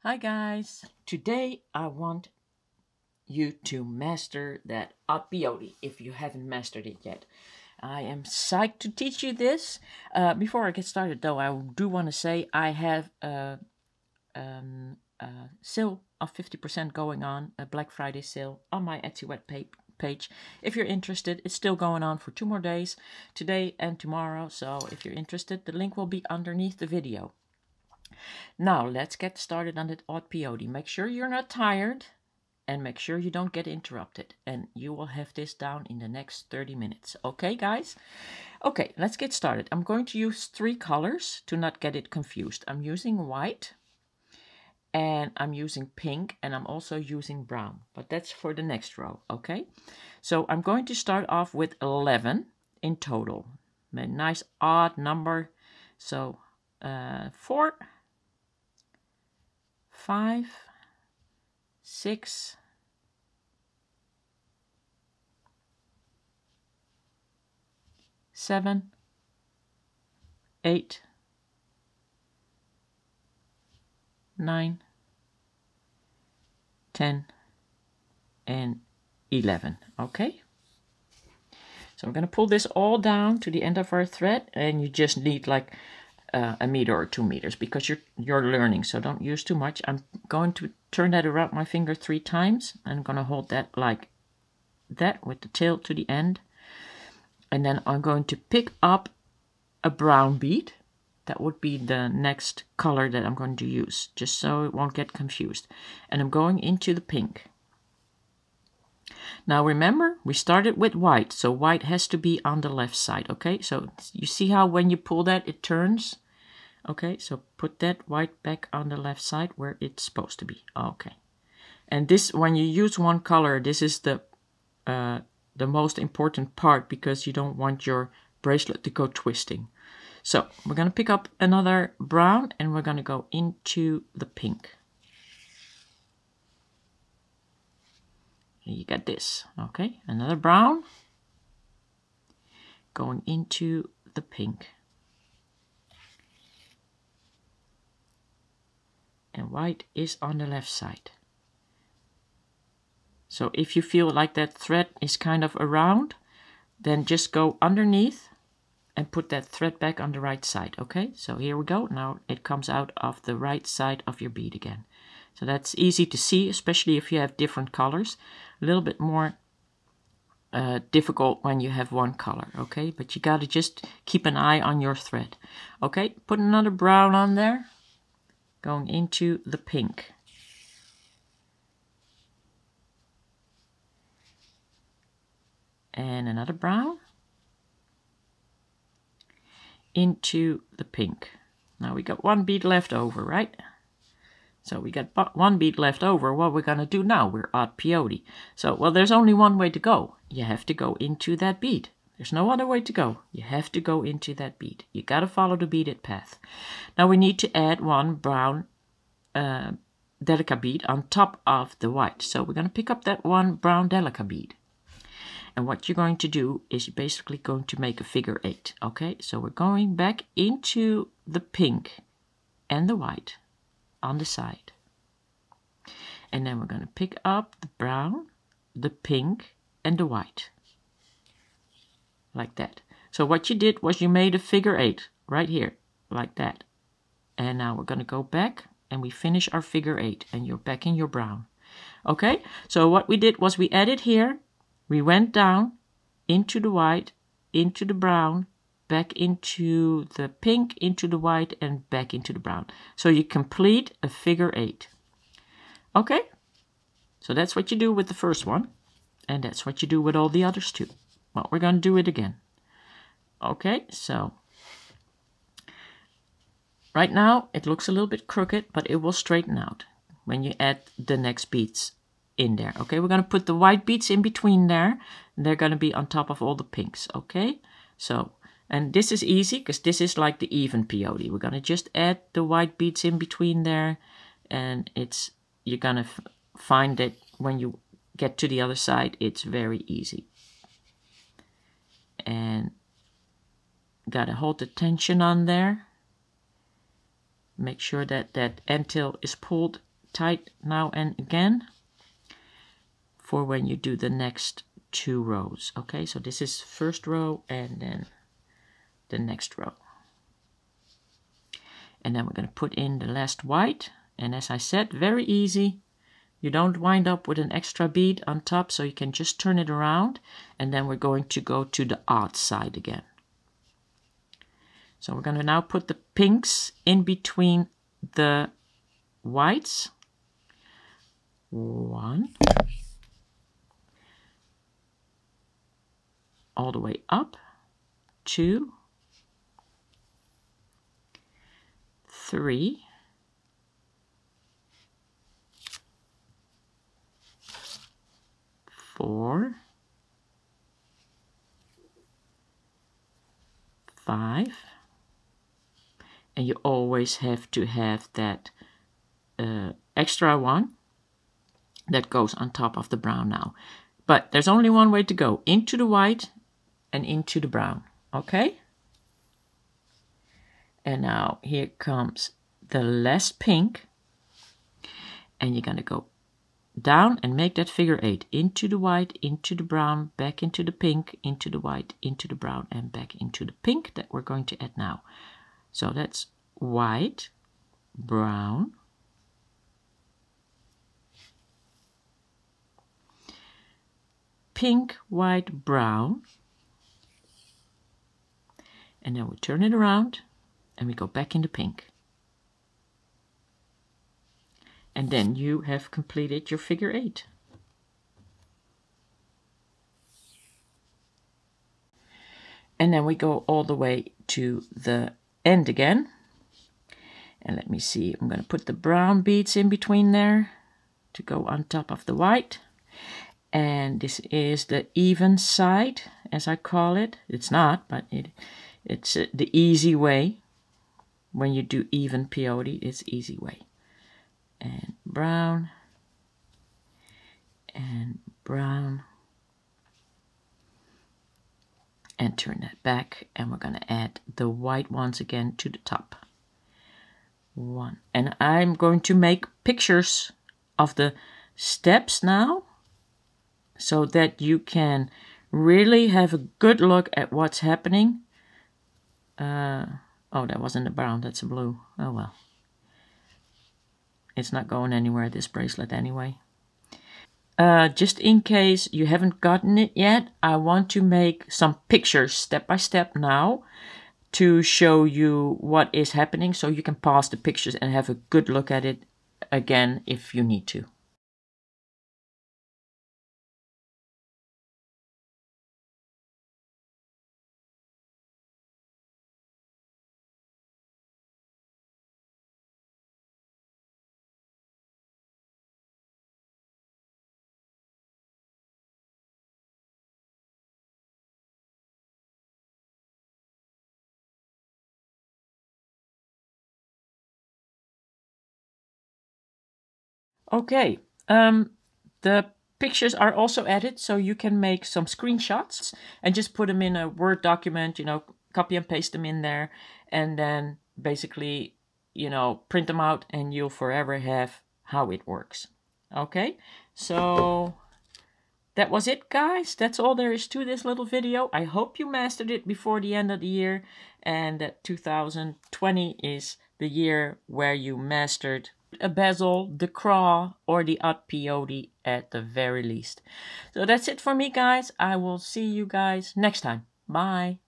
Hi guys! Today I want you to master that peyote if you haven't mastered it yet. I am psyched to teach you this. Before I get started though, I do want to say I have a sale of 50% going on, a Black Friday sale on my Etsy web page. If you're interested, it's still going on for 2 more days, today and tomorrow. So if you're interested, the link will be underneath the video. Now, let's get started on that odd peyote. Make sure you're not tired and make sure you don't get interrupted. And you will have this down in the next 30 minutes. Okay, guys? Okay, let's get started. I'm going to use 3 colors to not get it confused. I'm using white and I'm using pink and I'm also using brown. But that's for the next row, okay? So I'm going to start off with 11 in total. A nice odd number. So 4, 5, 6, 7, 8, 9, 10, and 11. Okay? So I'm going to pull this all down to the end of our thread, and you just need like a meter or 2 meters because you're learning, so don't use too much. I'm going to turn that around my finger 3 times. I'm going to hold that like that with the tail to the end, and then I'm going to pick up a brown bead. That would be the next color that I'm going to use, just so it won't get confused. And I'm going into the pink. Now remember, we started with white, so white has to be on the left side, okay? So you see how when you pull that, it turns? Okay, so put that white back on the left side where it's supposed to be. Okay. And this, when you use one color, this is the most important part because you don't want your bracelet to go twisting. So we're going to pick up another brown and we're going to go into the pink. You got this, okay? Another brown, going into the pink. And white is on the left side. So if you feel like that thread is kind of around, then just go underneath and put that thread back on the right side, okay? So here we go. Now it comes out of the right side of your bead again. So that's easy to see, especially if you have different colors. A little bit more difficult when you have one color, okay? But you got to just keep an eye on your thread. Okay, put another brown on there, going into the pink. And another brown into the pink. Now we got 1 bead left over, right? So we got 1 bead left over. What we're going to do now, we're odd peyote. So, well, there's only one way to go. You have to go into that bead. There's no other way to go. You have to go into that bead. You got to follow the beaded path. Now we need to add 1 brown delica bead on top of the white. So we're going to pick up that 1 brown delica bead. And what you're going to do is you're basically going to make a figure 8. Okay, so we're going back into the pink and the white on the side. And then we're going to pick up the brown, the pink, and the white. Like that. So what you did was you made a figure 8 right here, like that. And now we're going to go back and we finish our figure 8 and you're back in your brown. Okay, so what we did was we added here, we went down into the white, into the brown, back into the pink, into the white, and back into the brown. So you complete a figure 8. Okay, so that's what you do with the first one, and that's what you do with all the others too. Well, we're going to do it again. Okay, so right now it looks a little bit crooked, but it will straighten out when you add the next beads in there. Okay, we're going to put the white beads in between there, and they're going to be on top of all the pinks. Okay, so, and this is easy because this is like the even peyote. We're going to just add the white beads in between there, and you're going to find that when you get to the other side, it's very easy. And got to hold the tension on there. Make sure that that end tail is pulled tight now and again for when you do the next 2 rows. Okay, so this is first row and then the next row. And then we're going to put in the last white. And as I said, very easy. You don't wind up with an extra bead on top, so you can just turn it around. And then we're going to go to the odd side again. So we're going to now put the pinks in between the whites. 1. All the way up. 2. 3. 4. 5. And you always have to have that extra one that goes on top of the brown now. But there's only one way to go, into the white and into the brown, okay? And now here comes the last pink, and you're gonna go down and make that figure 8, into the white, into the brown, back into the pink, into the white, into the brown, and back into the pink that we're going to add now. So that's white, brown, pink, white, brown, and then we turn it around and we go back into pink. And then you have completed your figure 8. And then we go all the way to the end again. And let me see, I'm going to put the brown beads in between there to go on top of the white. And this is the even side, as I call it. It's not, but it's the easy way. When you do even peyote, it's easy way. And brown, and brown, and turn that back, and we're going to add the white ones again to the top. 1, and I'm going to make pictures of the steps now, so that you can really have a good look at what's happening. Oh, that wasn't a brown, that's a blue. Oh well. It's not going anywhere, this bracelet anyway. Just in case you haven't gotten it yet, I want to make some pictures step by step now to show you what is happening, so you can pause the pictures and have a good look at it again if you need to. Okay, the pictures are also added, so you can make some screenshots and just put them in a Word document, you know, copy and paste them in there, and then basically, you know, print them out, and you'll forever have how it works. Okay, so that was it, guys. That's all there is to this little video. I hope you mastered it before the end of the year, and that 2020 is the year where you mastered a bezel, the craw, or the odd peyote at the very least. So that's it for me, guys. I will see you guys next time. Bye.